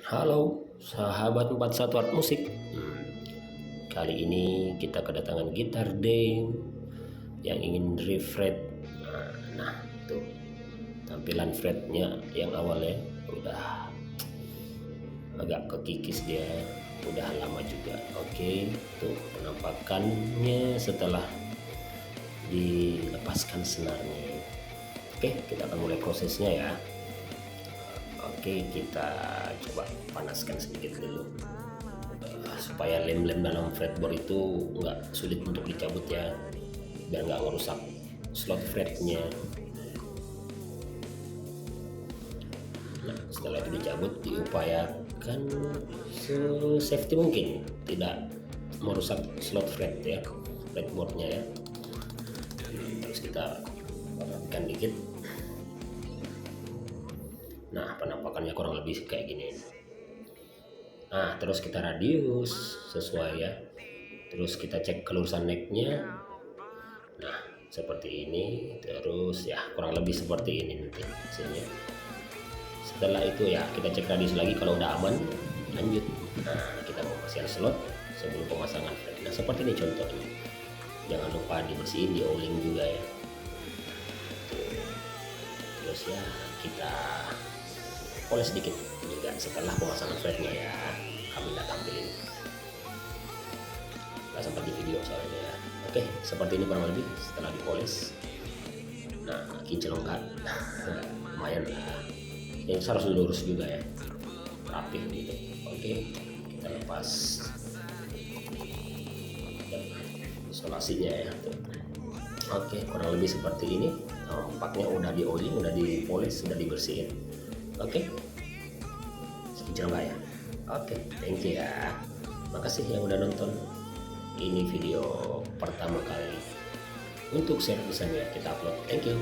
Halo sahabat 41 Art Musik. Kali ini kita kedatangan gitar Dane yang ingin refret. Nah, tuh tampilan fretnya yang awalnya udah agak kekikis, dia udah lama juga. Oke, tuh penampakannya setelah dilepaskan senarnya. Oke, kita akan mulai prosesnya ya. Oke, kita coba panaskan sedikit dulu supaya lem-lem dalam fretboard itu nggak sulit untuk dicabut ya, biar nggak merusak slot fretnya. Nah, setelah itu dicabut, diupayakan safety mungkin tidak merusak slot fret ya, fretboardnya ya. Terus kita rapikan dikit. Nah, penampakannya kurang lebih kayak gini. Nah, terus kita radius sesuai ya. Terus kita cek kelurusan necknya. Nah, seperti ini. Terus ya kurang lebih seperti ini nanti hasilnya. Setelah itu ya kita cek radius lagi, kalau udah aman lanjut. Nah, kita mau pasang slot sebelum pemasangan fret. Nah, seperti ini contohnya. Jangan lupa dibersihin, di oiling juga ya. Terus ya kita poles sedikit juga setelah pemasangan fretnya ya, kami nggak tampilin, nggak sempat di video soalnya ya. Oke, seperti ini kurang lebih setelah dipoles. Nah, kinclong kan lumayan lah, yang harus lurus juga ya, rapih gitu. Oke, kita lepas isolasinya ya. Oke, kurang lebih seperti ini. Tampaknya udah di oiling, udah dipoles, sudah dibersihin. Oke, sekian ya. Oke, thank you ya. Makasih yang udah nonton. Ini video pertama kali untuk share desainnya kita upload. Thank you.